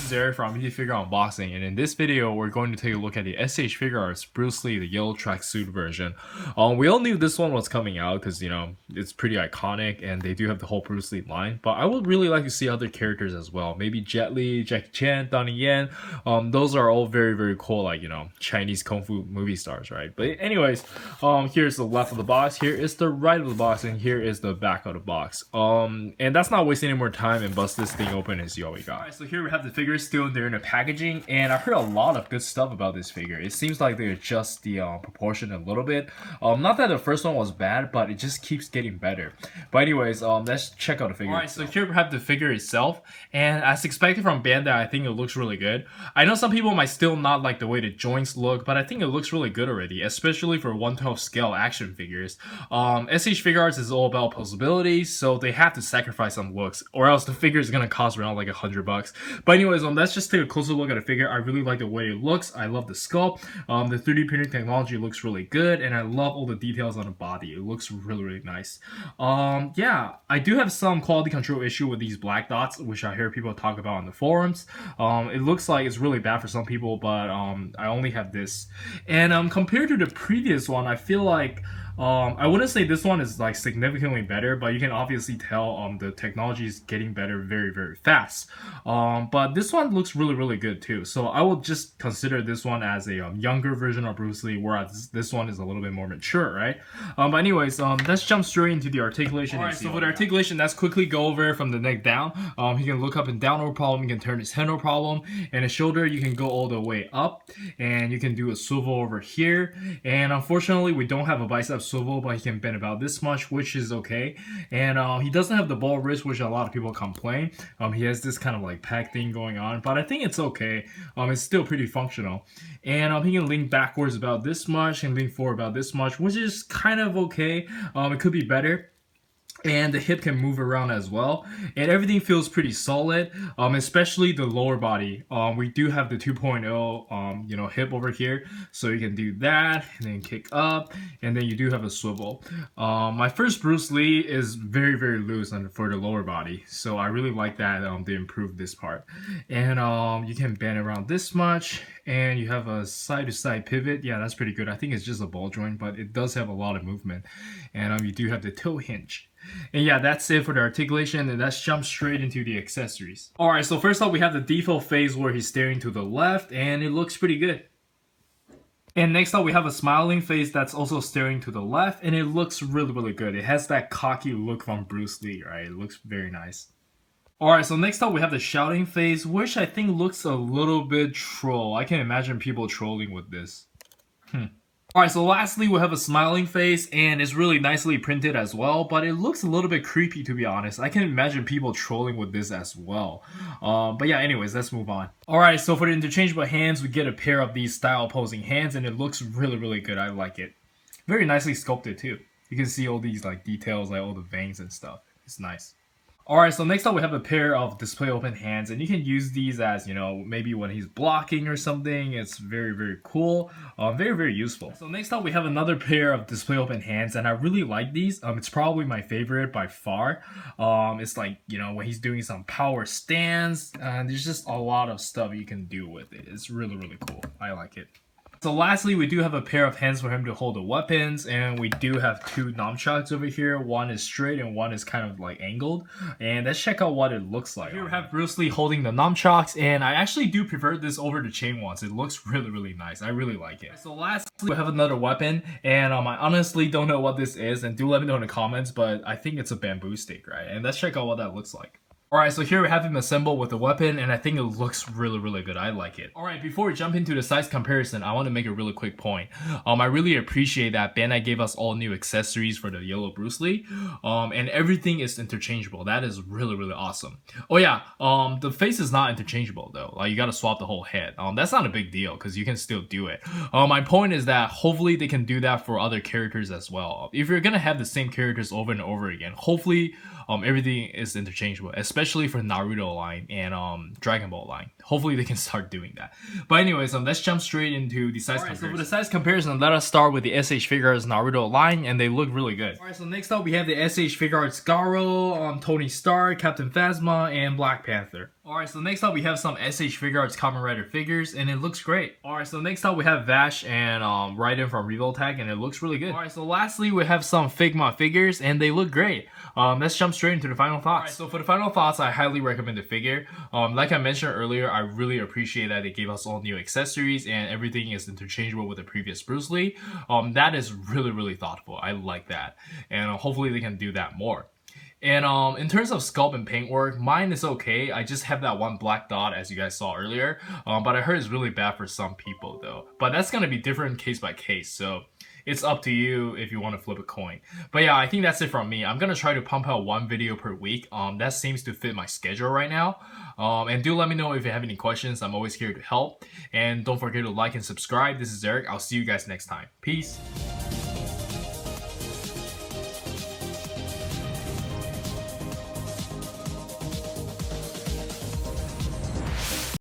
is Eric from Figure Unboxing, and in this video we're going to take a look at the S.H.Figuarts Bruce Lee, the yellow tracksuit version. We all knew this one was coming out because, you know, it's pretty iconic and they do have the whole Bruce Lee line, but I would really like to see other characters as well. Maybe Jet Li, Jackie Chan, Donnie Yen. Those are all very cool, like, you know, Chinese kung fu movie stars, right? But anyways, here's the left of the box, here is the right of the box, and here is the back of the box. And that's not wasting any more time and bust this thing open and see what we got. Alright, so here we have the figures still there in the packaging, and I heard a lot of good stuff about this figure. It seems like they adjust the proportion a little bit. Not that the first one was bad, but it just keeps getting better. But anyways, let's check out the figure. Alright, so here we have the figure itself, and as expected from Bandai, I think it looks really good. I know some people might still not like the way the joints look, but I think it looks really good already, especially for 1/12 scale action figures. S.H.Figuarts is all about posability, so they have to sacrifice some looks, or else the figure is gonna cost around like $100. But anyways, let's just take a closer look at the figure. I really like the way it looks. I love the sculpt. The 3D printing technology looks really good, and I love all the details on the body. It looks really nice. Yeah, I do have some quality control issue with these black dots, which I hear people talk about on the forums. It looks like it's really bad for some people, but I only have this. And compared to the previous one, I feel like I wouldn't say this one is like significantly better, but you can obviously tell the technology is getting better very fast. But this one looks really good too. So I will just consider this one as a younger version of Bruce Lee, whereas this one is a little bit more mature, right? But anyways, let's jump straight into the articulation. Alright, so for the articulation, let's quickly go over from the neck down. He can look up and down no problem. He can turn his head no problem. And his shoulder, you can go all the way up, and you can do a swivel over here. And unfortunately, we don't have a bicep swivel, but he can bend about this much, which is okay. And he doesn't have the ball wrist, which a lot of people complain. He has this kind of like peg thing going on, but I think it's okay. It's still pretty functional. And he can lean backwards about this much and lean forward about this much, which is kind of okay. It could be better. And the hip can move around as well, and everything feels pretty solid, especially the lower body. We do have the 2.0 you know, hip over here, so you can do that and then kick up, and then you do have a swivel. My first Bruce Lee is very loose for the lower body, so I really like that they improved this part. And you can bend around this much, and you have a side-to-side pivot. Yeah, that's pretty good. I think it's just a ball joint, but it does have a lot of movement. And you do have the toe hinge. And yeah, that's it for the articulation, and let's jump straight into the accessories. Alright, so first up we have the default phase where he's staring to the left, and it looks pretty good. And next up we have a smiling face that's also staring to the left, and it looks really good. It has that cocky look from Bruce Lee, right? It looks very nice. Alright, so next up we have the shouting face, which I think looks a little bit troll. I can imagine people trolling with this. Alright, so lastly we have a smiling face, and it's really nicely printed as well, but it looks a little bit creepy, to be honest. I can imagine people trolling with this as well. But yeah, anyways, let's move on. Alright, so for the interchangeable hands, we get a pair of these style opposing hands, and it looks really good. I like it. Very nicely sculpted too. You can see all these like details, like all the veins and stuff. It's nice. Alright, so next up we have a pair of display open hands, and you can use these as, you know, maybe when he's blocking or something. It's very cool, very useful. So next up we have another pair of display open hands, and I really like these. It's probably my favorite by far. It's like, you know, when he's doing some power stance, and there's just a lot of stuff you can do with it. It's really cool. I like it. So lastly, we do have a pair of hands for him to hold the weapons, and we do have two nunchucks over here. One is straight and one is kind of like angled, and let's check out what it looks like. Here we have Bruce Lee holding the nunchucks, and I actually do prefer this over the chain ones. It looks really nice. I really like it. So lastly, we have another weapon, and I honestly don't know what this is, and do let me know in the comments, but I think it's a bamboo stick, right? And let's check out what that looks like. Alright, so here we have him assembled with the weapon, and I think it looks really good. I like it. Alright, before we jump into the size comparison, I want to make a really quick point. I really appreciate that Bandai gave us all new accessories for the yellow Bruce Lee, and everything is interchangeable. That is really awesome. Oh yeah, the face is not interchangeable though. Like, you gotta swap the whole head. That's not a big deal because you can still do it. My point is that hopefully they can do that for other characters as well. If you're gonna have the same characters over and over again, hopefully everything is interchangeable, especially for Naruto line and Dragon Ball line. Hopefully they can start doing that. But anyways, let's jump straight into the size comparison. So for the size comparison, let us start with the S.H.Figuarts Naruto line, and they look really good. Alright, so next up we have the S.H.Figuarts Garo, Tony Stark, Captain Phasma, and Black Panther. Alright, so next up we have some S.H.Figuarts Kamen Rider figures, and it looks great. Alright, so next up we have Vash and Raiden from Revoltech, and it looks really good. Alright, so lastly we have some Figma figures, and they look great. Let's jump straight into the final thoughts. Alright, so for the final thoughts, I highly recommend the figure. Like I mentioned earlier, I really appreciate that they gave us all new accessories, and everything is interchangeable with the previous Bruce Lee. That is really thoughtful. I like that, and hopefully they can do that more. And in terms of sculpt and paintwork, mine is okay. I just have that one black dot as you guys saw earlier. But I heard it's really bad for some people though. But that's gonna be different case by case, so it's up to you if you want to flip a coin. But yeah, I think that's it from me. I'm gonna try to pump out one video per week. That seems to fit my schedule right now. And do let me know if you have any questions. I'm always here to help. And don't forget to like and subscribe. This is Eric. I'll see you guys next time. Peace.